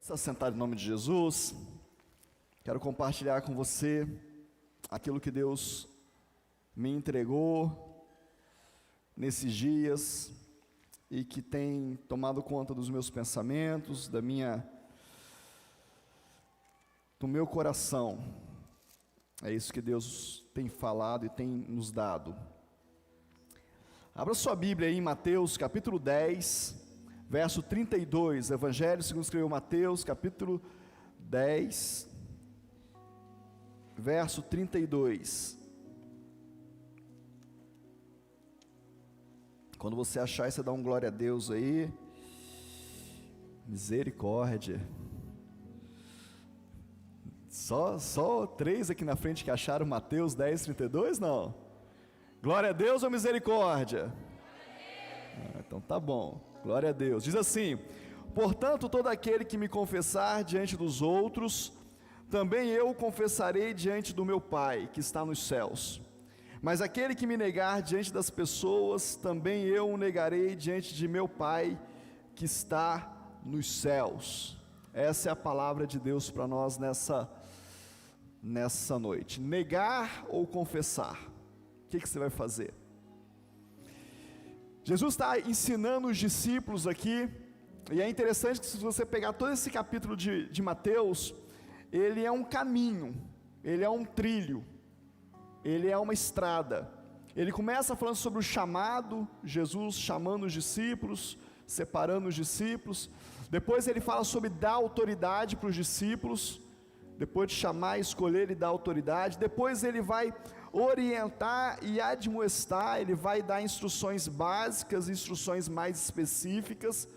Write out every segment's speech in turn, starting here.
Está sentado em nome de Jesus. Quero compartilhar com você aquilo que Deus me entregou nesses dias e que tem tomado conta dos meus pensamentos, do meu coração. É isso que Deus tem falado e tem nos dado. Abra sua Bíblia aí em Mateus capítulo 10, verso 32, Evangelho segundo escreveu Mateus, capítulo 10, verso 32. Quando você achar, você dá um glória a Deus aí. Misericórdia. Só 3 aqui na frente que acharam Mateus 10, 32, não? Glória a Deus ou misericórdia? Então tá bom. Glória a Deus. Diz assim: portanto, todo aquele que me confessar diante dos outros, também eu o confessarei diante do meu Pai, que está nos céus. Mas aquele que me negar diante das pessoas, também eu o negarei diante de meu Pai, que está nos céus. Essa é a palavra de Deus para nós nessa noite. Negar ou confessar? O que você vai fazer? Jesus está ensinando os discípulos aqui, e é interessante que se você pegar todo esse capítulo de Mateus, ele é um caminho, ele é um trilho, ele é uma estrada. Ele começa falando sobre o chamado, Jesus chamando os discípulos, separando os discípulos. Depois ele fala sobre dar autoridade para os discípulos, depois de chamar, escolher e dar autoridade. Depois ele vai orientar e admoestar, ele vai dar instruções básicas, instruções mais específicas.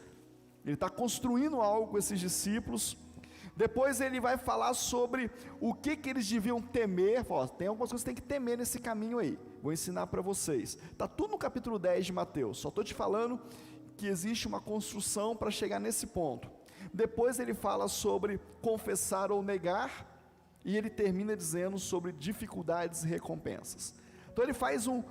Ele está construindo algo com esses discípulos. Depois ele vai falar sobre o que eles deviam temer. Tem algumas coisas que tem que temer nesse caminho aí, vou ensinar para vocês. Está tudo no capítulo 10 de Mateus, só estou te falando que existe uma construção para chegar nesse ponto. Depois ele fala sobre confessar ou negar, e ele termina dizendo sobre dificuldades e recompensas. Então ele faz um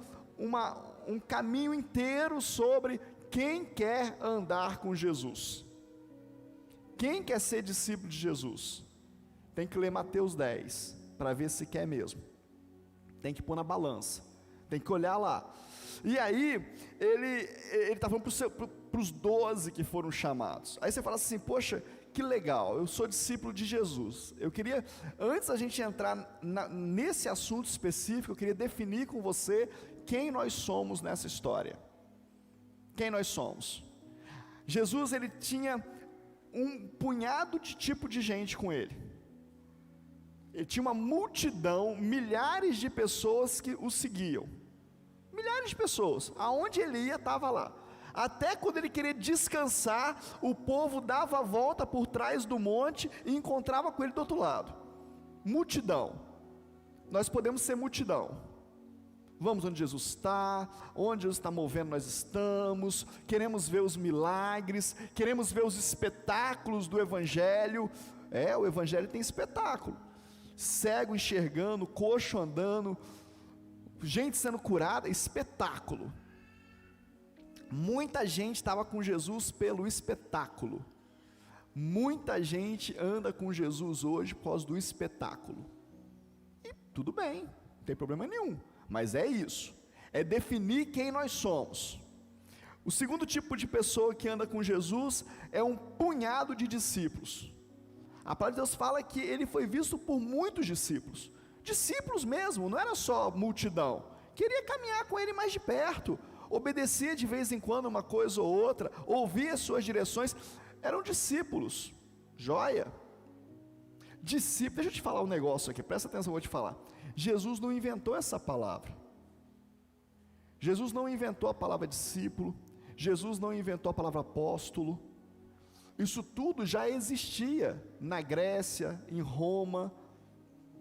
caminho inteiro sobre quem quer andar com Jesus. Quem quer ser discípulo de Jesus? Tem que ler Mateus 10, para ver se quer mesmo. Tem que pôr na balança, tem que olhar lá. E aí, ele está falando para os 12 que foram chamados. Aí você fala assim: poxa, que legal, eu sou discípulo de Jesus. Eu queria, antes da gente entrar nesse assunto específico, eu queria definir com você quem nós somos nessa história. Quem nós somos? Jesus, ele tinha um punhado de tipo de gente com ele. Ele tinha uma multidão, milhares de pessoas que o seguiam. Milhares de pessoas, aonde ele ia estava lá. Até quando ele queria descansar, o povo dava a volta por trás do monte e encontrava com ele do outro lado. Multidão. Nós podemos ser multidão. Vamos onde Jesus está, onde Jesus está movendo, nós estamos. Queremos ver os milagres, queremos ver os espetáculos do Evangelho. O Evangelho tem espetáculo. Cego enxergando, coxo andando, gente sendo curada, espetáculo. Muita gente estava com Jesus pelo espetáculo. Muita gente anda com Jesus hoje por causa do espetáculo. E tudo bem, não tem problema nenhum. Mas é isso, é definir quem nós somos. O segundo tipo de pessoa que anda com Jesus é um punhado de discípulos. A palavra de Deus fala que ele foi visto por muitos discípulos. Discípulos mesmo, não era só multidão. Queria caminhar com ele mais de perto, obedecia de vez em quando uma coisa ou outra, ouvia as suas direções. Eram discípulos, joia. Discípulo, deixa eu te falar um negócio aqui, presta atenção, eu vou te falar. Jesus não inventou essa palavra. Jesus não inventou a palavra discípulo. Jesus não inventou a palavra apóstolo. Isso tudo já existia na Grécia, em Roma.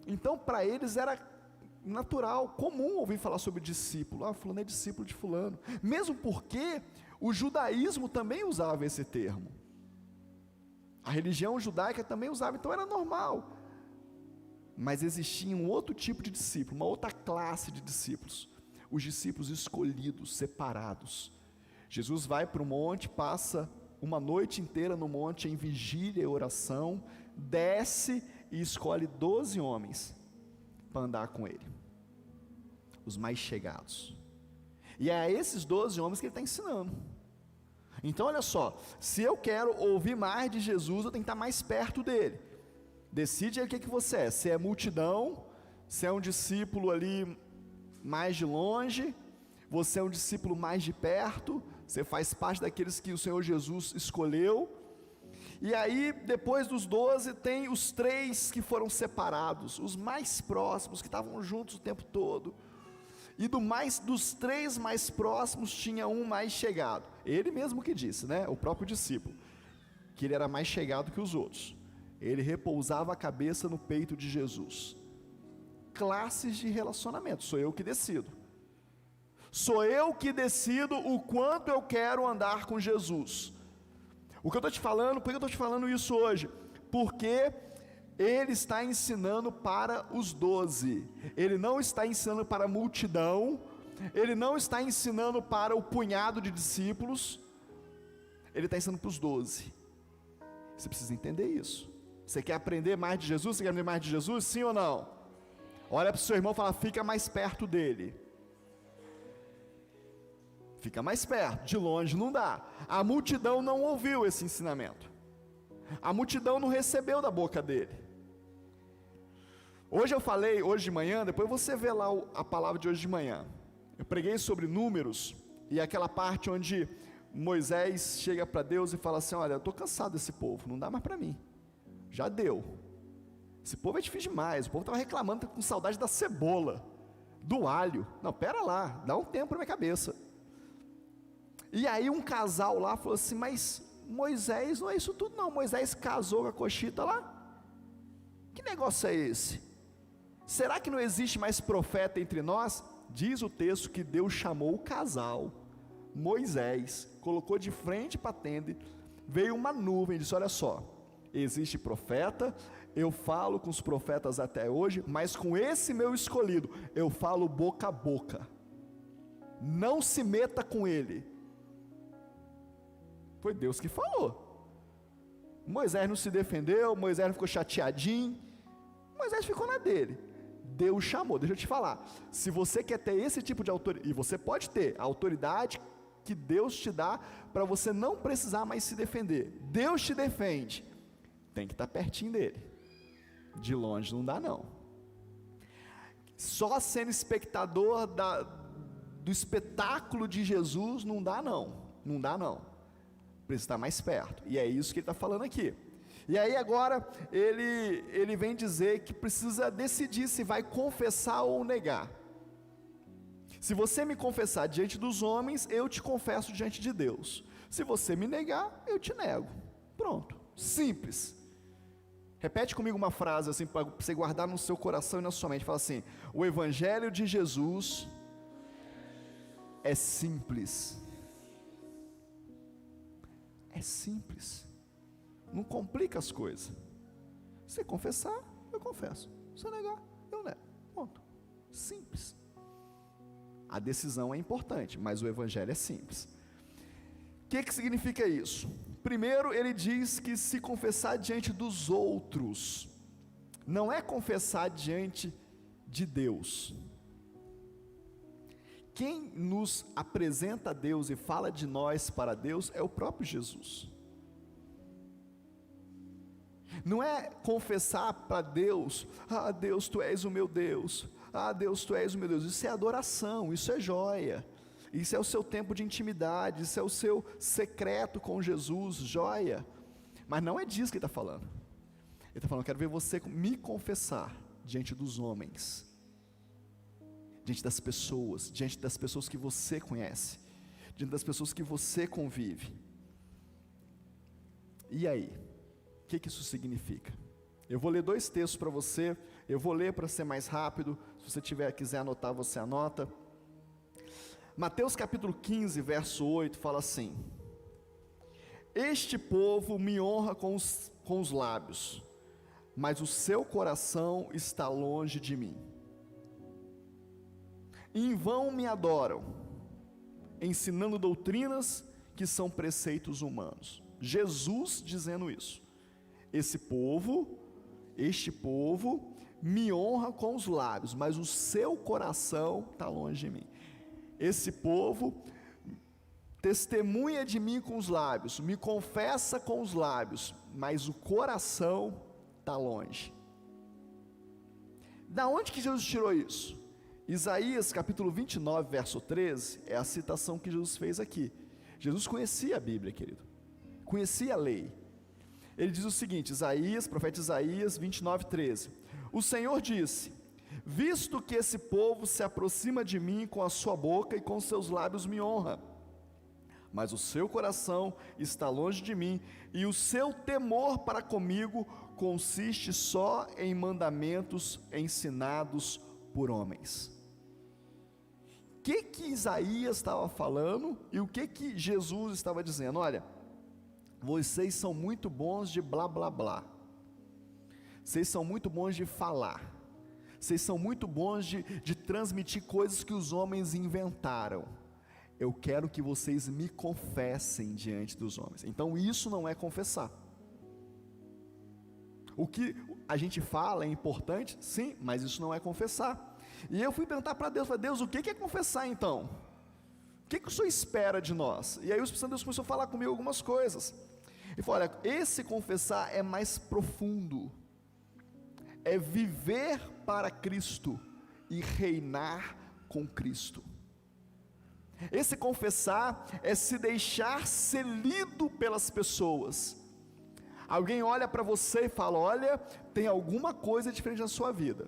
Então para eles era natural, comum ouvir falar sobre discípulo. Fulano é discípulo de fulano. Mesmo porque o judaísmo também usava esse termo. A religião judaica também usava, então era normal. Mas existia um outro tipo de discípulo, uma outra classe de discípulos, os discípulos escolhidos, separados. Jesus vai para o monte, passa uma noite inteira no monte em vigília e oração, desce e escolhe 12 homens para andar com ele, os mais chegados. E é a esses 12 homens que ele está ensinando. Então olha só, se eu quero ouvir mais de Jesus, eu tenho que estar mais perto dele. Decide aí o que você é, se é multidão, se é um discípulo ali mais de longe, você é um discípulo mais de perto, você faz parte daqueles que o Senhor Jesus escolheu. E aí, depois dos 12, tem os 3 que foram separados, os mais próximos, que estavam juntos o tempo todo. E dos 3 mais próximos, tinha um mais chegado. Ele mesmo que disse, né? O próprio discípulo, que ele era mais chegado que os outros. Ele repousava a cabeça no peito de Jesus. Classes de relacionamento, sou eu que decido. Sou eu que decido o quanto eu quero andar com Jesus. O que eu estou te falando, por que eu estou te falando isso hoje? Porque ele está ensinando para os 12, ele não está ensinando para a multidão, ele não está ensinando para o punhado de discípulos, ele está ensinando para os 12, você precisa entender isso. Você quer aprender mais de Jesus? Você quer aprender mais de Jesus? Sim ou não? Olha para o seu irmão e fala, fica mais perto dele. Fica mais perto, de longe não dá. A multidão não ouviu esse ensinamento, a multidão não recebeu da boca dele. Hoje eu falei, hoje de manhã, depois você vê lá a palavra de hoje de manhã, eu preguei sobre números, e aquela parte onde Moisés chega para Deus e fala assim, olha, eu estou cansado desse povo, não dá mais para mim, já deu, esse povo é difícil demais, o povo estava reclamando, com saudade da cebola, do alho, não, pera lá, dá um tempo para minha cabeça. E aí um casal lá falou assim, mas Moisés não é isso tudo não, Moisés casou com a coxita lá, que negócio é esse? Será que não existe mais profeta entre nós? Diz o texto que Deus chamou o casal, Moisés, colocou de frente para a tenda, veio uma nuvem e disse, olha só, existe profeta, eu falo com os profetas até hoje, mas com esse meu escolhido, eu falo boca a boca, não se meta com ele. Foi Deus que falou. Moisés não se defendeu, Moisés não ficou chateadinho, Moisés ficou na dele. Deus chamou. Deixa eu te falar, se você quer ter esse tipo de autoridade, e você pode ter a autoridade que Deus te dá, para você não precisar mais se defender, Deus te defende, tem que estar pertinho dele, de longe não dá não, só sendo espectador do espetáculo de Jesus, não dá não, precisa estar mais perto, e é isso que ele está falando aqui. E aí agora, ele vem dizer que precisa decidir se vai confessar ou negar. Se você me confessar diante dos homens, eu te confesso diante de Deus. Se você me negar, eu te nego. Pronto, simples. Repete comigo uma frase assim, para você guardar no seu coração e na sua mente. Fala assim, o Evangelho de Jesus é simples. É simples. Não complica as coisas. Se confessar, eu confesso. Se negar, eu nego. Ponto. Simples. A decisão é importante, mas o Evangelho é simples. O que significa isso? Primeiro, ele diz que se confessar diante dos outros, não é confessar diante de Deus. Quem nos apresenta a Deus e fala de nós para Deus é o próprio Jesus. Não é confessar para Deus, ah Deus, Tu és o meu Deus, ah Deus, Tu és o meu Deus, isso é adoração, isso é joia, isso é o seu tempo de intimidade, isso é o seu secreto com Jesus, joia, mas não é disso que ele está falando. Ele está falando, quero ver você me confessar diante dos homens, diante das pessoas que você conhece, diante das pessoas que você convive. E aí? O que isso significa? Eu vou ler 2 textos para você, eu vou ler para ser mais rápido, se você quiser anotar, você anota. Mateus capítulo 15, verso 8, fala assim, este povo me honra com os lábios, mas o seu coração está longe de mim. Em vão me adoram, ensinando doutrinas que são preceitos humanos. Jesus dizendo isso. Este povo me honra com os lábios, mas o seu coração está longe de mim. Esse povo testemunha de mim com os lábios, me confessa com os lábios, mas o coração está longe. Da onde que Jesus tirou isso? Isaías capítulo 29, verso 13, é a citação que Jesus fez aqui. Jesus conhecia a Bíblia, querido, conhecia a lei. Ele diz o seguinte, profeta Isaías 29, 13, o Senhor disse, visto que esse povo se aproxima de mim com a sua boca e com seus lábios me honra, mas o seu coração está longe de mim, e o seu temor para comigo consiste só em mandamentos ensinados por homens. O que Isaías estava falando e o que Jesus estava dizendo? Olha, vocês são muito bons de blá blá blá, vocês são muito bons de falar, vocês são muito bons de transmitir coisas que os homens inventaram. Eu quero que vocês me confessem diante dos homens. Então isso não é confessar. O que a gente fala é importante, sim, mas isso não é confessar. E eu fui perguntar para Deus, Deus, o que é confessar então? O que o Senhor espera de nós? E aí o Espírito Santo de Deus começou a falar comigo algumas coisas. Ele falou, olha, esse confessar é mais profundo, é viver para Cristo e reinar com Cristo. Esse confessar é se deixar ser lido pelas pessoas. Alguém olha para você e fala, olha, tem alguma coisa diferente na sua vida,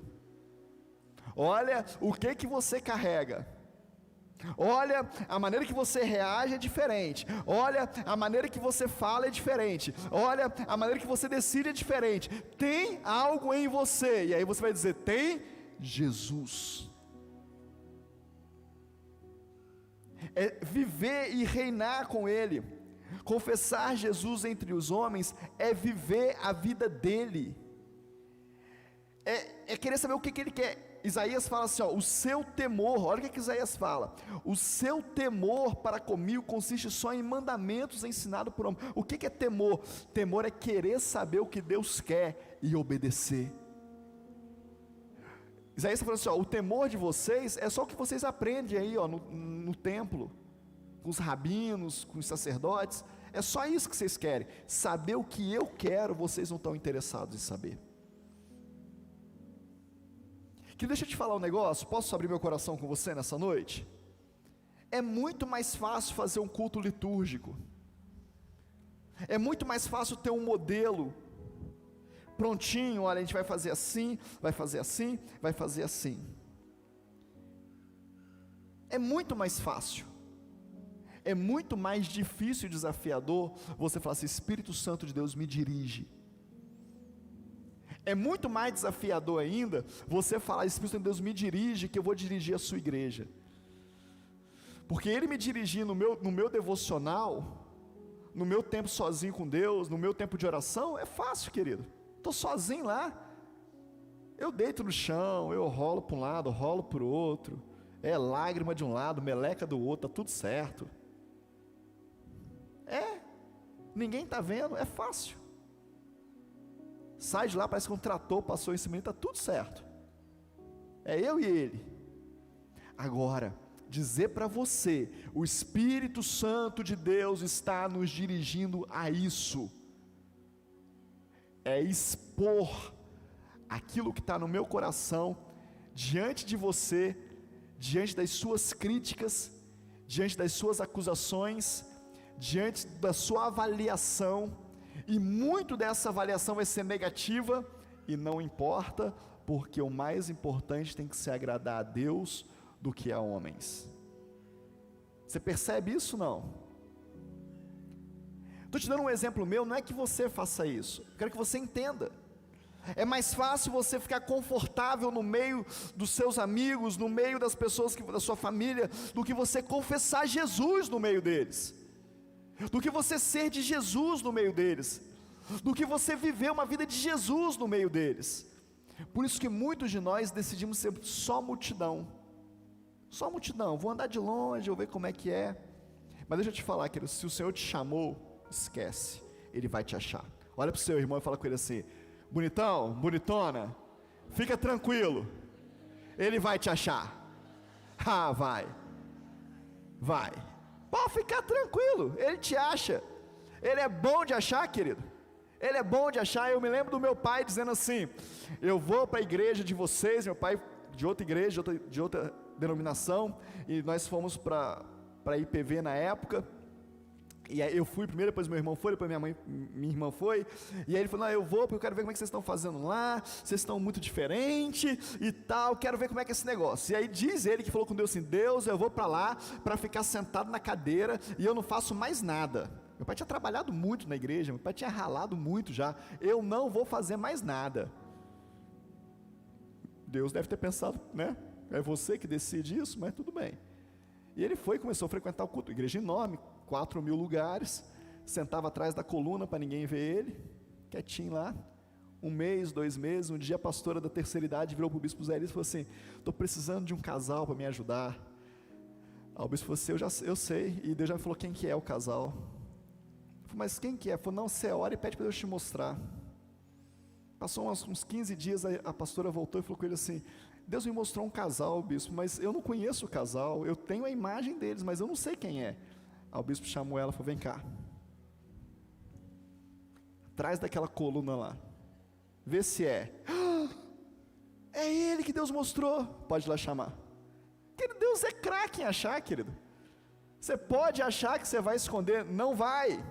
olha o que você carrega, olha a maneira que você reage é diferente, olha a maneira que você fala é diferente, olha a maneira que você decide é diferente, tem algo em você, e aí você vai dizer, tem Jesus. É viver e reinar com Ele. Confessar Jesus entre os homens é viver a vida dele, é querer saber o que Ele quer. Isaías fala assim, o seu temor, olha o que Isaías fala, o seu temor para comigo consiste só em mandamentos ensinados por homem. O que é temor? Temor é querer saber o que Deus quer e obedecer. Isaías está falando assim, o temor de vocês é só o que vocês aprendem aí, no templo, com os rabinos, com os sacerdotes, é só isso que vocês querem, saber o que eu quero, vocês não estão interessados em saber. Que deixa eu te falar um negócio, posso abrir meu coração com você nessa noite? É muito mais fácil fazer um culto litúrgico, é muito mais fácil ter um modelo prontinho, olha, a gente vai fazer assim, vai fazer assim, vai fazer assim. É muito mais fácil, é muito mais difícil e desafiador você falar assim, Espírito Santo de Deus me dirige. É muito mais desafiador ainda você falar, Espírito Santo de Deus me dirige, que eu vou dirigir a sua igreja. Porque Ele me dirigir no meu devocional, no meu tempo sozinho com Deus, no meu tempo de oração, é fácil, querido. Estou sozinho lá, eu deito no chão, eu rolo para um lado, rolo para o outro, é lágrima de um lado, meleca do outro, está tudo certo. Ninguém está vendo, é fácil. Sai de lá, parece que um trator passou em cima, está tudo certo. É eu e Ele. Agora, dizer para você, o Espírito Santo de Deus está nos dirigindo a isso, é expor aquilo que está no meu coração, diante de você, diante das suas críticas, diante das suas acusações, diante da sua avaliação, e muito dessa avaliação vai ser negativa, e não importa, porque o mais importante tem que ser agradar a Deus do que a homens. Você percebe isso não? Estou te dando um exemplo meu, não é que você faça isso, eu quero que você entenda. É mais fácil você ficar confortável no meio dos seus amigos, no meio das pessoas da sua família, do que você confessar Jesus no meio deles, do que você ser de Jesus no meio deles, do que você viver uma vida de Jesus no meio deles. Por isso que muitos de nós decidimos ser só multidão, vou andar de longe, vou ver como é que é. Mas deixa eu te falar, querido, se o Senhor te chamou, esquece, ele vai te achar. Olha para o seu irmão e fala com ele assim: bonitão, bonitona, fica tranquilo, ele vai te achar. Ah, vai, pode ficar tranquilo, ele te acha. Ele é bom de achar, querido, ele é bom de achar. Eu me lembro do meu pai dizendo assim: eu vou para a igreja de vocês, meu pai de outra igreja, de outra denominação, e nós fomos para a IPV na época, e aí eu fui primeiro, depois meu irmão foi, depois minha irmã foi, e aí ele falou: não, eu vou porque eu quero ver como é que vocês estão fazendo lá, vocês estão muito diferentes e tal, quero ver como é que é esse negócio. E aí diz ele que falou com Deus assim: Deus, eu vou para lá, para ficar sentado na cadeira, e eu não faço mais nada. Meu pai tinha trabalhado muito na igreja, meu pai tinha ralado muito já, eu não vou fazer mais nada. Deus deve ter pensado, né, é você que decide isso, mas tudo bem. E ele foi, começou a frequentar o culto, igreja enorme, 4.000 lugares, sentava atrás da coluna para ninguém ver ele, quietinho lá. 1 mês, 2 meses, um dia a pastora da terceira idade virou para o bispo Zé Elias e falou assim: estou precisando de um casal para me ajudar. Aí o bispo falou assim: eu sei, e Deus já me falou quem que é o casal. Eu falei: mas quem que é? Ele falou: não, você ora e pede para Deus te mostrar. Passou uns 15 dias, a pastora voltou e falou com ele assim: Deus me mostrou um casal, bispo, mas eu não conheço o casal, eu tenho a imagem deles, mas eu não sei quem é. Aí o bispo chamou ela e falou: vem cá, atrás daquela coluna lá, vê se é. É ele que Deus mostrou, pode ir lá chamar. Querido, Deus é craque em achar, querido. Você pode achar que você vai esconder, não vai,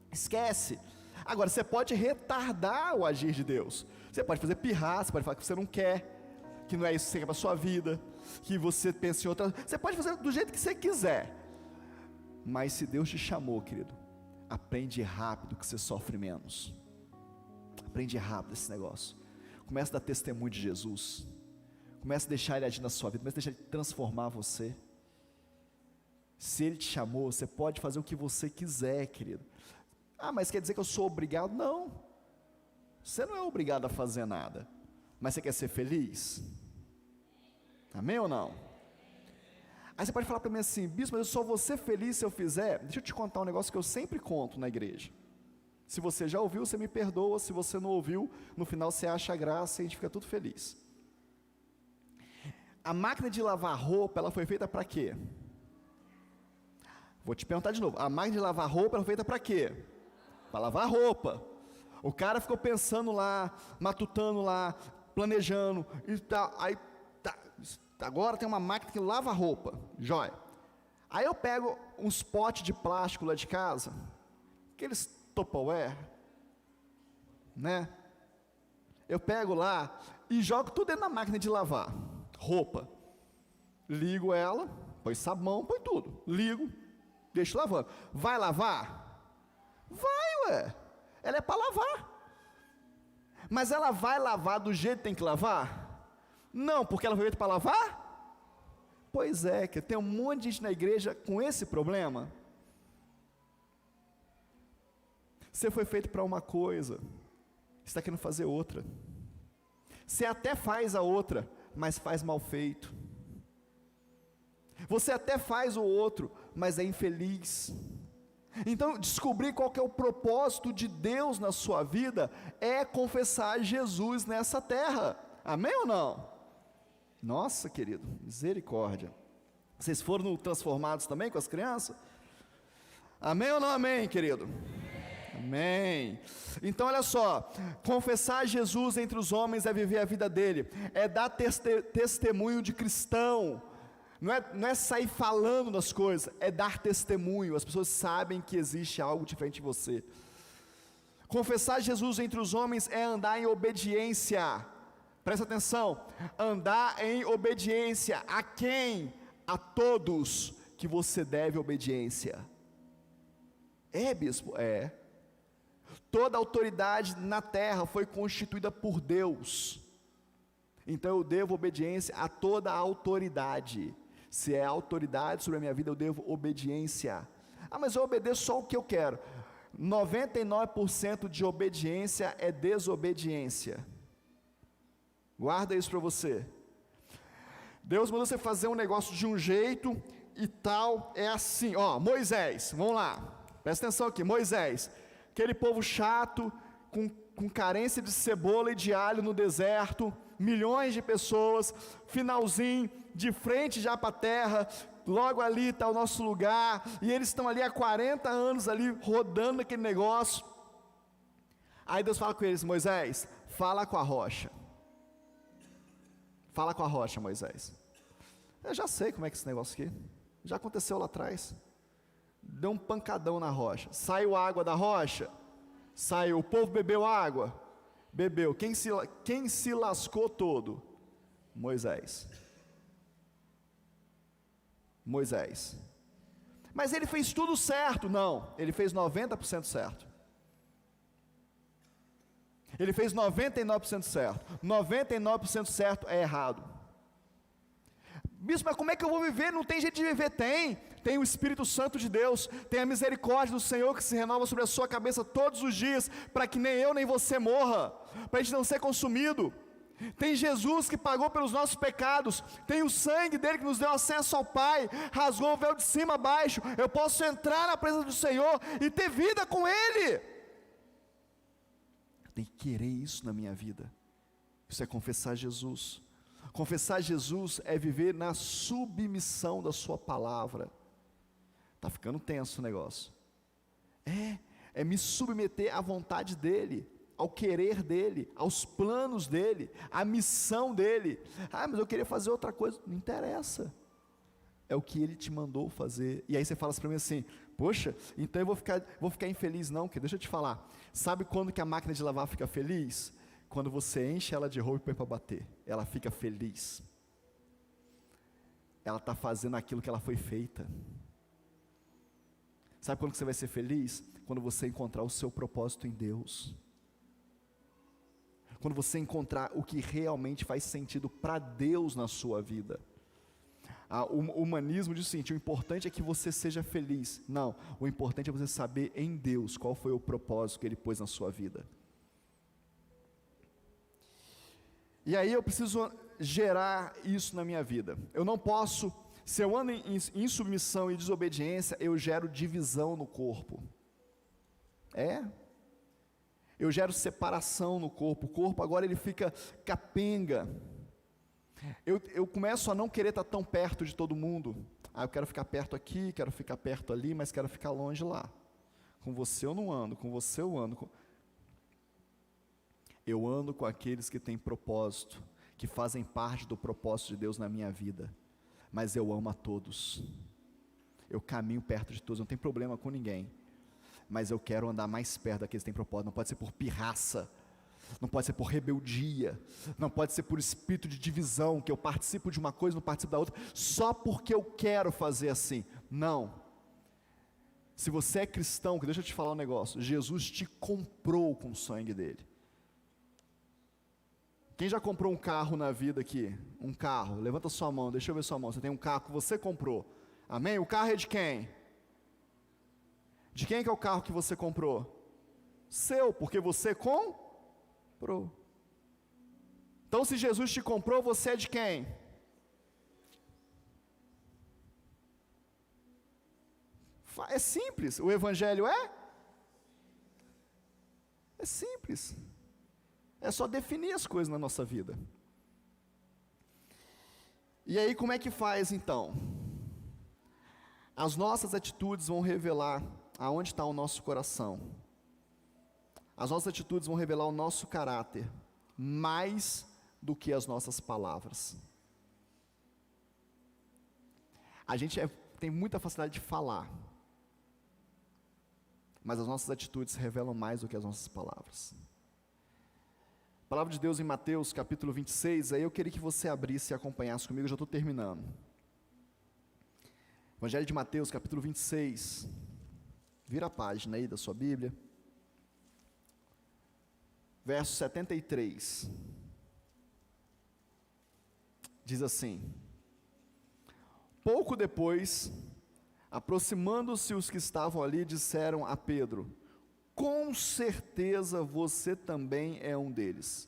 esquece. Agora, você pode retardar o agir de Deus, você pode fazer pirraça, você pode falar que você não quer, que não é isso que você quer para a sua vida, que você pensa em outra, você pode fazer do jeito que você quiser, mas se Deus te chamou, querido, aprende rápido que você sofre menos, aprende rápido esse negócio, começa a dar testemunho de Jesus, começa a deixar Ele agir na sua vida, começa a deixar Ele transformar você. Se Ele te chamou, você pode fazer o que você quiser, querido. Ah, mas quer dizer que eu sou obrigado? Não, você não é obrigado a fazer nada, mas você quer ser feliz? Amém ou não? Aí você pode falar para mim assim: bispo, mas eu só vou ser feliz se eu fizer. Deixa eu te contar um negócio que eu sempre conto na igreja. Se você já ouviu, você me perdoa. Se você não ouviu, no final você acha graça e a gente fica tudo feliz. A máquina de lavar roupa, ela foi feita para quê? Vou te perguntar de novo: a máquina de lavar roupa, ela foi feita para quê? Para lavar roupa. O cara ficou pensando lá, matutando lá, planejando e tal, aí tá, agora tem uma máquina que lava roupa, jóia. Aí eu pego uns potes de plástico lá de casa, aqueles Tupperware, né? Eu pego lá e jogo tudo dentro da máquina de lavar roupa, ligo ela, põe sabão, põe tudo, ligo, deixo lavando. Vai lavar? Vai, ué, ela é para lavar, mas ela vai lavar do jeito que tem que lavar? Não, porque ela foi feita para lavar? Pois é, que tem um monte de gente na igreja com esse problema. Você foi feito para uma coisa, você está querendo fazer outra, você até faz a outra, mas faz mal feito, você até faz o outro, mas é infeliz. Então, descobrir qual que é o propósito de Deus na sua vida, é confessar Jesus nessa terra, amém ou não? Nossa, querido, misericórdia. Vocês foram transformados também com as crianças? Amém ou não amém, querido? Amém. Então olha só, confessar Jesus entre os homens é viver a vida dele, é dar testemunho de cristão. Não é sair falando das coisas, é dar testemunho. As pessoas sabem que existe algo diferente de você. Confessar Jesus entre os homens é andar em obediência. Presta atenção, andar em obediência. A quem? A todos que você deve obediência. É, bispo? É. Toda autoridade na terra foi constituída por Deus. Então eu devo obediência a toda a autoridade. Se é autoridade sobre a minha vida, eu devo obediência. Ah, mas eu obedeço só o que eu quero. 99% de obediência é desobediência. Guarda isso para você. Deus mandou você fazer um negócio de um jeito e tal, é assim, ó, Moisés, vamos lá. Presta atenção aqui, Moisés, aquele povo chato, com carência de cebola e de alho no deserto, milhões de pessoas, finalzinho, de frente já para a terra, logo ali está o nosso lugar, e eles estão ali há 40 anos ali, rodando aquele negócio. Aí Deus fala com eles: Moisés, fala com a rocha. Fala com a rocha, Moisés. Eu já sei como é que é esse negócio aqui, já aconteceu lá atrás. Deu um pancadão na rocha, saiu água da rocha, saiu, o povo bebeu água, bebeu, quem se lascou todo? Moisés. Mas ele fez tudo certo? Não, ele fez 90% certo. Ele fez 99% certo, 99% certo é errado. Bispo, mas como é que eu vou viver? Não tem jeito de viver. Tem o Espírito Santo de Deus, tem a misericórdia do Senhor que se renova sobre a sua cabeça todos os dias, para que nem eu nem você morra, para a gente não ser consumido. Tem Jesus que pagou pelos nossos pecados, tem o sangue dele que nos deu acesso ao Pai, rasgou o véu de cima a baixo. Eu posso entrar na presença do Senhor e ter vida com Ele. Eu tenho que querer isso na minha vida. Isso é confessar Jesus. Confessar Jesus é viver na submissão da sua palavra. Está ficando tenso o negócio. É me submeter à vontade dEle, ao querer dEle, aos planos dEle, à missão dEle. Mas eu queria fazer outra coisa. Não interessa. É o que Ele te mandou fazer. E aí você fala para mim assim: poxa, então eu vou ficar infeliz. Não, porque deixa eu te falar. Sabe quando que a máquina de lavar fica feliz? Quando você enche ela de roupa e põe para bater, ela fica feliz. Ela está fazendo aquilo que ela foi feita. Sabe quando que você vai ser feliz? Quando você encontrar o seu propósito em Deus. Quando você encontrar o que realmente faz sentido para Deus na sua vida. O humanismo diz o seguinte: o importante é que você seja feliz. Não, o importante é você saber em Deus qual foi o propósito que Ele pôs na sua vida. E aí eu preciso gerar isso na minha vida. Eu não posso, se eu ando em submissão e desobediência, eu gero divisão no corpo. Eu gero separação no corpo. O corpo agora ele fica capenga. Eu começo a não querer estar tão perto de todo mundo. Eu quero ficar perto aqui, quero ficar perto ali, mas quero ficar longe lá. Com você eu não ando, com você eu ando. Eu ando com aqueles que têm propósito, que fazem parte do propósito de Deus na minha vida, mas eu amo a todos, eu caminho perto de todos, não tem problema com ninguém, mas eu quero andar mais perto daqueles que têm propósito. Não pode ser por pirraça, não pode ser por rebeldia, não pode ser por espírito de divisão, que eu participo de uma coisa e não participo da outra, só porque eu quero fazer assim. Não. Se você é cristão, deixa eu te falar um negócio, Jesus te comprou com o sangue dele. Quem já comprou um carro na vida aqui? Um carro, levanta sua mão, deixa eu ver sua mão. Você tem um carro que você comprou, amém? O carro é de quem? De quem que é o carro que você comprou? Seu, porque você comprou. Então se Jesus te comprou, você é de quem? É simples, o evangelho é simples. É só definir as coisas na nossa vida. E aí como é que faz então? As nossas atitudes vão revelar aonde está o nosso coração. As nossas atitudes vão revelar o nosso caráter, mais do que as nossas palavras. A gente tem muita facilidade de falar, mas as nossas atitudes revelam mais do que as nossas palavras. A palavra de Deus em Mateus capítulo 26, aí eu queria que você abrisse e acompanhasse comigo, eu já estou terminando. Evangelho de Mateus capítulo 26, vira a página aí da sua Bíblia, verso 73, diz assim: pouco depois, aproximando-se os que estavam ali, disseram a Pedro: com certeza você também é um deles,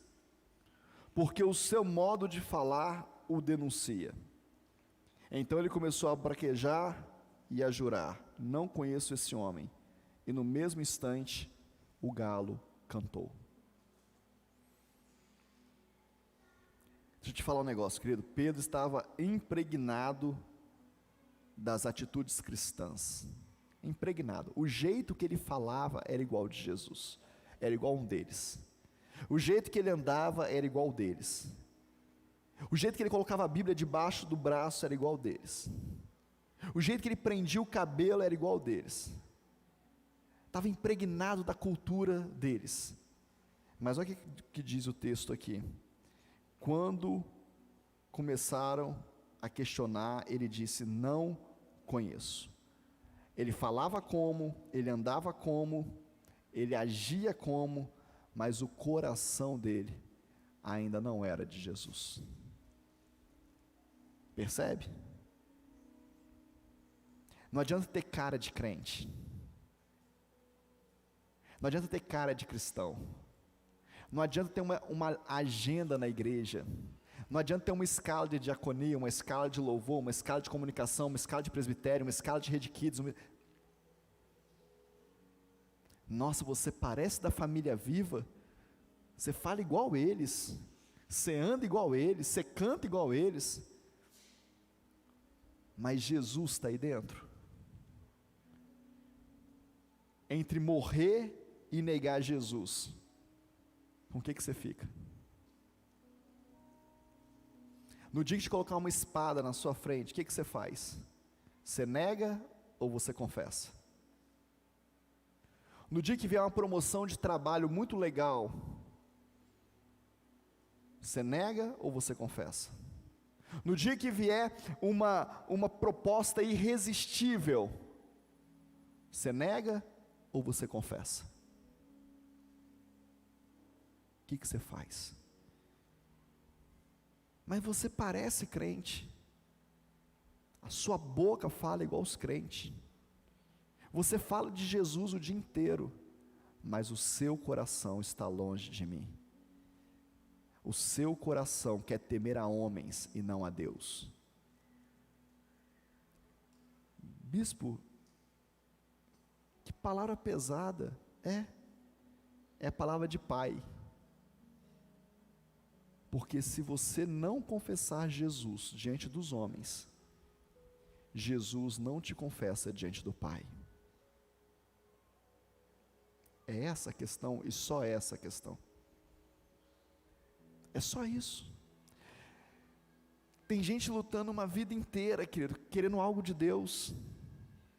porque o seu modo de falar o denuncia. Então ele começou a braquejar e a jurar: não conheço esse homem. e no mesmo instante o galo cantou. Deixa eu te falar um negócio, querido. Pedro estava impregnado das atitudes cristãs. Impregnado. O jeito que ele falava era igual ao de Jesus. Era igual a um deles. O jeito que ele andava era igual ao deles. O jeito que ele colocava a Bíblia debaixo do braço era igual ao deles. O jeito que ele prendia o cabelo era igual ao deles. Estava impregnado da cultura deles. Mas olha o que diz o texto aqui. Quando começaram a questionar, ele disse: não conheço. Ele falava como, ele andava como, ele agia como, mas o coração dele ainda não era de Jesus. Percebe? Não adianta ter cara de crente. Não adianta ter cara de cristão. Não adianta ter uma agenda na igreja. Não adianta ter uma escala de diaconia, uma escala de louvor, uma escala de comunicação, uma escala de presbitério, uma escala de rede kids. Nossa, você parece da família viva. Você fala igual eles. Você anda igual eles. Você canta igual eles. Mas Jesus está aí dentro. Entre morrer e negar Jesus, com o que você fica? No dia que te colocar uma espada na sua frente, o que você faz? Você nega ou você confessa? No dia que vier uma promoção de trabalho muito legal, você nega ou você confessa? No dia que vier uma proposta irresistível, você nega ou você confessa? O que você faz? Mas você parece crente, a sua boca fala igual os crentes, você fala de Jesus o dia inteiro, mas o seu coração está longe de mim. O seu coração quer temer a homens e não a Deus. Bispo, que palavra pesada. É a palavra de pai. Porque se você não confessar Jesus diante dos homens, Jesus não te confessa diante do Pai. É essa a questão, e só essa a questão. É só isso. Tem gente lutando uma vida inteira, querido, querendo algo de Deus.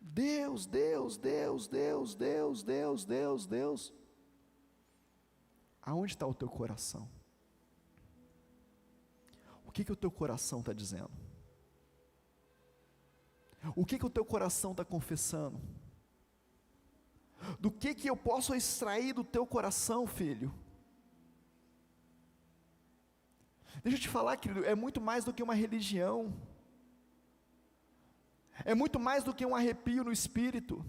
Deus, Deus, Deus, Deus, Deus, Deus, Deus, Deus. Aonde está o teu coração? O que o teu coração está dizendo? O que o teu coração está confessando? Do que eu posso extrair do teu coração, filho? Deixa eu te falar, querido, é muito mais do que uma religião. É muito mais do que um arrepio no espírito.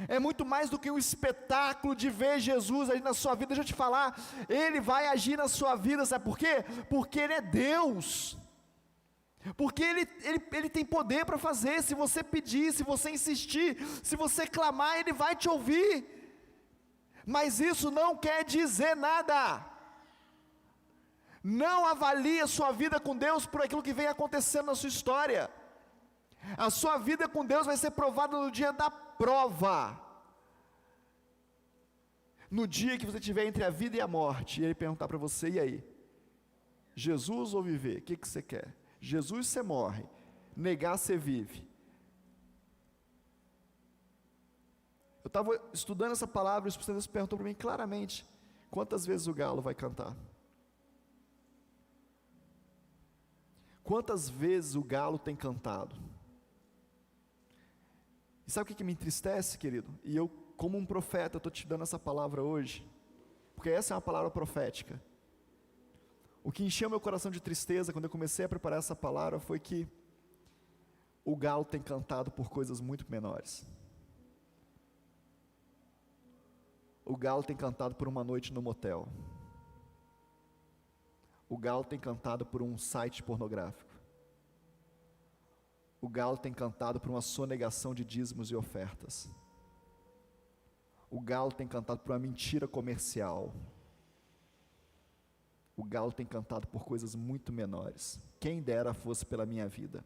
É muito mais do que um espetáculo de ver Jesus aí na sua vida. Deixa eu te falar, Ele vai agir na sua vida, sabe por quê? Porque Ele é Deus. Porque Ele tem poder para fazer. Se você pedir, se você insistir, se você clamar, Ele vai te ouvir. Mas isso não quer dizer nada. Não avalie a sua vida com Deus por aquilo que vem acontecendo na sua história. A sua vida com Deus vai ser provada no dia da prova. No dia que você estiver entre a vida e a morte, e Ele perguntar para você: e aí? Jesus ou viver? O que você quer? Jesus, você morre. Negar, você vive. Eu estava estudando essa palavra e o Espírito Santo perguntou para mim claramente: quantas vezes o galo vai cantar? Quantas vezes o galo tem cantado? E sabe o que me entristece, querido? E eu, como um profeta, estou te dando essa palavra hoje, porque essa é uma palavra profética. O que encheu meu coração de tristeza quando eu comecei a preparar essa palavra foi que o galo tem cantado por coisas muito menores. O galo tem cantado por uma noite no motel. O galo tem cantado por um site pornográfico. O galo tem cantado por uma sonegação de dízimos e ofertas. O galo tem cantado por uma mentira comercial. O galo tem cantado por coisas muito menores. Quem dera fosse pela minha vida.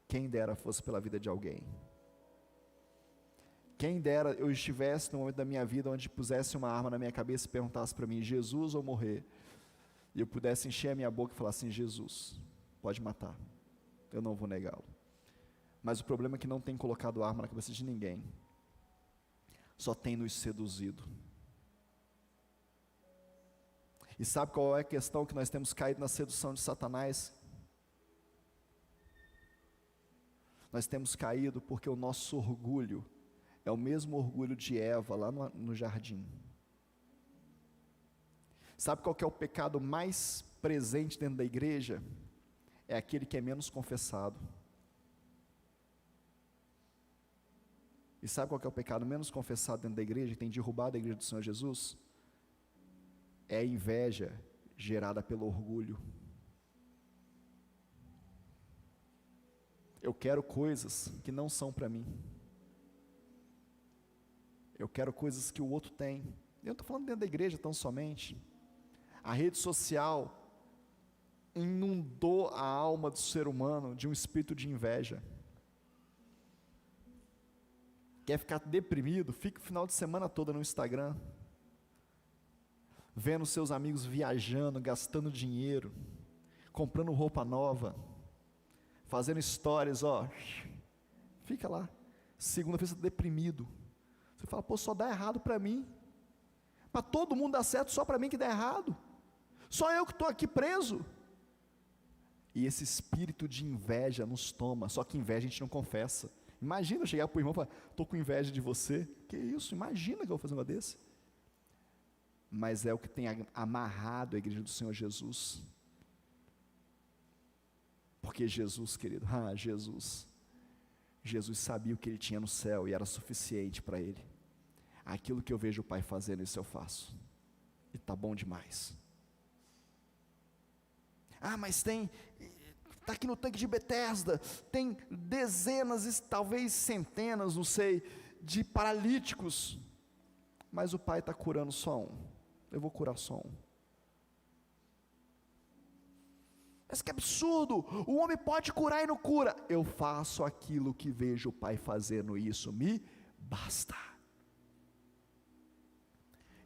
Quem dera fosse pela vida de alguém. Quem dera eu estivesse no momento da minha vida onde pusesse uma arma na minha cabeça e perguntasse para mim, Jesus ou morrer? E eu pudesse encher a minha boca e falar assim, Jesus, pode matar. Eu não vou negá-lo. Mas o problema é que não tem colocado arma na cabeça de ninguém. Só tem nos seduzido. E sabe qual é a questão que nós temos caído na sedução de Satanás? Nós temos caído porque o nosso orgulho é o mesmo orgulho de Eva lá no jardim. Sabe qual que é o pecado mais presente dentro da igreja? É aquele que é menos confessado. E sabe qual que é o pecado menos confessado dentro da igreja, que tem derrubado a igreja do Senhor Jesus? É a inveja gerada pelo orgulho. Eu quero coisas que não são para mim. Eu quero coisas que o outro tem. Eu não estou falando dentro da igreja tão somente. A rede social inundou a alma do ser humano de um espírito de inveja. Quer ficar deprimido? Fica o final de semana todo no Instagram, vendo seus amigos viajando, gastando dinheiro, comprando roupa nova, fazendo stories, fica lá, segunda-feira você está deprimido, você fala, pô, só dá errado para mim, para todo mundo dar certo, só para mim que dá errado, só eu que estou aqui preso, e esse espírito de inveja nos toma, só que inveja a gente não confessa. Imagina eu chegar para o irmão e falar, estou com inveja de você, que isso, imagina que eu vou fazer uma desse, mas é o que tem amarrado a igreja do Senhor Jesus, porque Jesus, querido, Jesus sabia o que ele tinha no céu e era suficiente para ele. Aquilo que eu vejo o Pai fazendo, isso eu faço, e está bom demais. Mas está aqui no tanque de Betesda, tem dezenas, talvez centenas, não sei, de paralíticos, mas o Pai está curando só um, eu vou curar só um. Mas que absurdo, o homem pode curar e não cura. Eu faço aquilo que vejo o Pai fazendo, e isso me basta.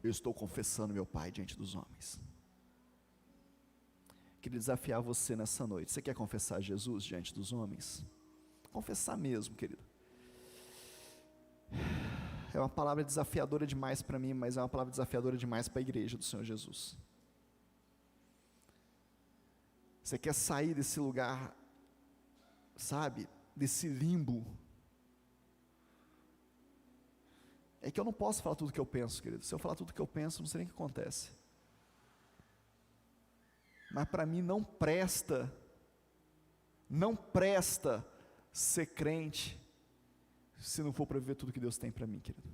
Eu estou confessando meu Pai diante dos homens. Queria desafiar você nessa noite. Você quer confessar Jesus diante dos homens? Confessar mesmo, querido. É uma palavra desafiadora demais para mim, mas é uma palavra desafiadora demais para a igreja do Senhor Jesus. Você quer sair desse lugar, sabe, desse limbo? É que eu não posso falar tudo o que eu penso, querido. Se eu falar tudo o que eu penso, não sei nem o que acontece. Mas para mim não presta ser crente, se não for para viver tudo que Deus tem para mim, querido.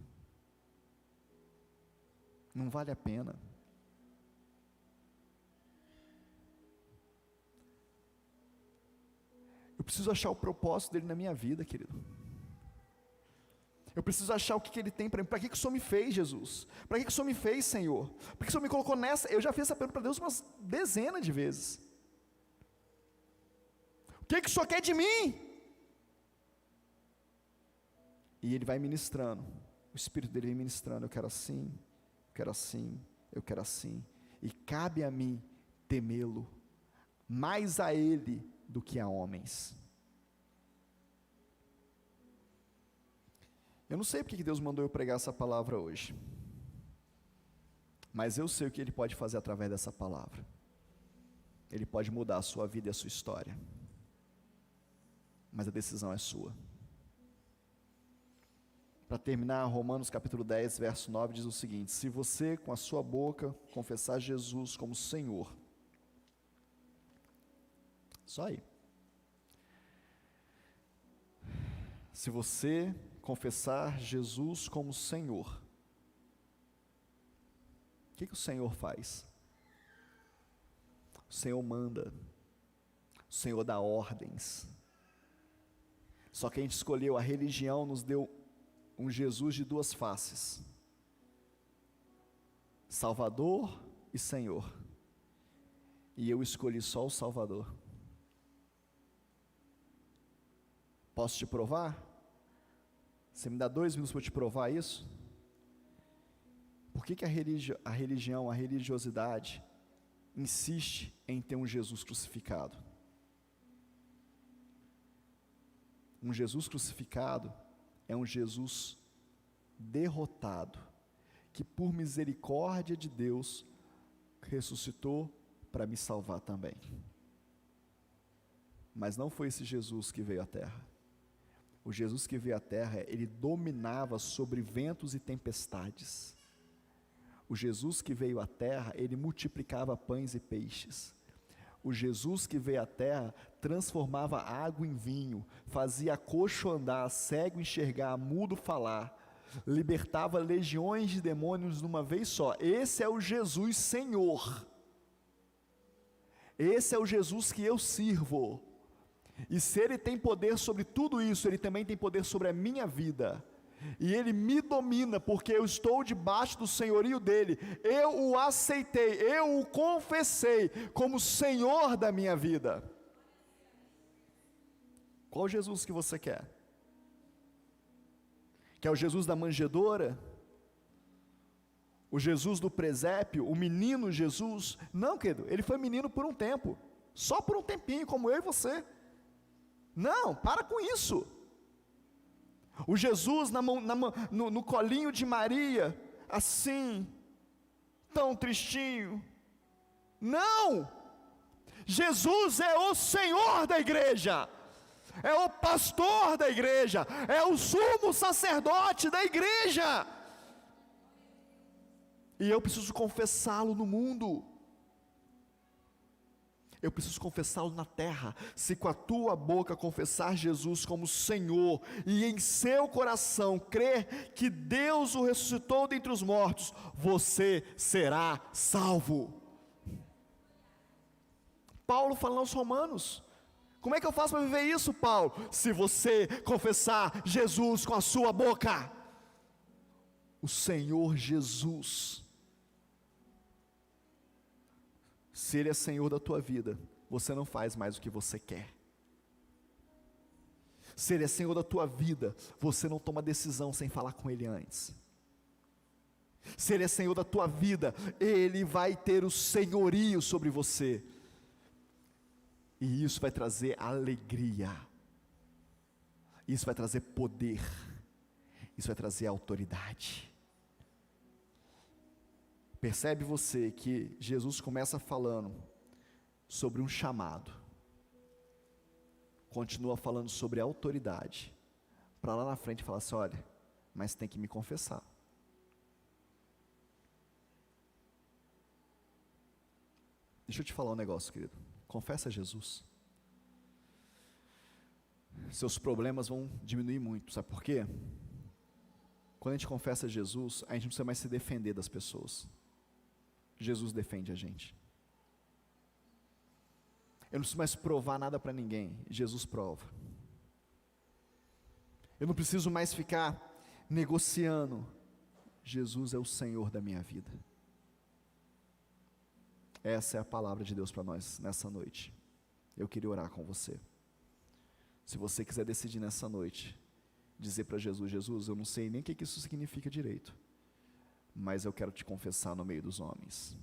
Não vale a pena. Eu preciso achar o propósito dele na minha vida, querido. Eu preciso achar o que ele tem para mim. Para que o Senhor me fez, Jesus? Para que o Senhor me fez, Senhor? Por que o Senhor me colocou nessa? Eu já fiz essa pergunta para Deus umas dezenas de vezes. O que o Senhor quer de mim? E Ele vai ministrando. O Espírito dele vem ministrando. Eu quero assim, eu quero assim, eu quero assim. E cabe a mim temê-lo, mais a Ele do que a homens. Eu não sei porque que Deus mandou eu pregar essa palavra hoje, mas eu sei o que Ele pode fazer através dessa palavra. Ele pode mudar a sua vida e a sua história, mas a decisão é sua. Para terminar, Romanos capítulo 10, verso 9 diz o seguinte: se você com a sua boca confessar Jesus como Senhor, só aí, se você confessar Jesus como Senhor, o que o Senhor faz? O Senhor manda, o Senhor dá ordens. Só que a gente escolheu, a religião nos deu um Jesus de duas faces, Salvador e Senhor, e eu escolhi só o Salvador. Posso te provar? Você me dá 2 minutos para eu te provar isso? Por que a religião, a religiosidade, insiste em ter um Jesus crucificado? Um Jesus crucificado é um Jesus derrotado, que por misericórdia de Deus, ressuscitou para me salvar também. Mas não foi esse Jesus que veio à terra. O Jesus que veio à terra, ele dominava sobre ventos e tempestades. O Jesus que veio à terra, ele multiplicava pães e peixes. O Jesus que veio à terra, transformava água em vinho, fazia coxo andar, cego enxergar, mudo falar, libertava legiões de demônios de uma vez só. Esse é o Jesus Senhor. Esse é o Jesus que eu sirvo. E se Ele tem poder sobre tudo isso, Ele também tem poder sobre a minha vida. E Ele me domina, porque eu estou debaixo do senhorio dEle. Eu o aceitei, eu o confessei como Senhor da minha vida. Qual Jesus que você quer? Quer o Jesus da manjedoura? O Jesus do presépio? O menino Jesus? Não, querido, Ele foi menino por um tempo, só por um tempinho, como eu e você. Não, para com isso. O Jesus no colinho de Maria, assim, tão tristinho. Não! Jesus é o Senhor da igreja, é o pastor da igreja, é o sumo sacerdote da igreja. E eu preciso confessá-lo no mundo. Eu preciso confessá-lo na terra. Se com a tua boca confessar Jesus como Senhor, e em seu coração crer que Deus o ressuscitou dentre os mortos, você será salvo. Paulo falando aos Romanos, como é que eu faço para viver isso, Paulo? Se você confessar Jesus com a sua boca, o Senhor Jesus, se Ele é Senhor da tua vida, você não faz mais o que você quer. Se Ele é Senhor da tua vida, você não toma decisão sem falar com Ele antes. Se Ele é Senhor da tua vida, Ele vai ter o senhorio sobre você. E isso vai trazer alegria. Isso vai trazer poder. Isso vai trazer autoridade. Percebe você que Jesus começa falando sobre um chamado, continua falando sobre autoridade, para lá na frente falar assim: olha, mas tem que me confessar. Deixa eu te falar um negócio, querido. Confessa Jesus. Seus problemas vão diminuir muito, sabe por quê? Quando a gente confessa Jesus, a gente não precisa mais se defender das pessoas. Jesus defende a gente. Eu não preciso mais provar nada para ninguém, Jesus prova. Eu não preciso mais ficar negociando, Jesus é o Senhor da minha vida. Essa é a palavra de Deus para nós nessa noite. Eu queria orar com você. Se você quiser decidir nessa noite, dizer para Jesus: Jesus, eu não sei nem o que isso significa direito, mas eu quero te confessar no meio dos homens.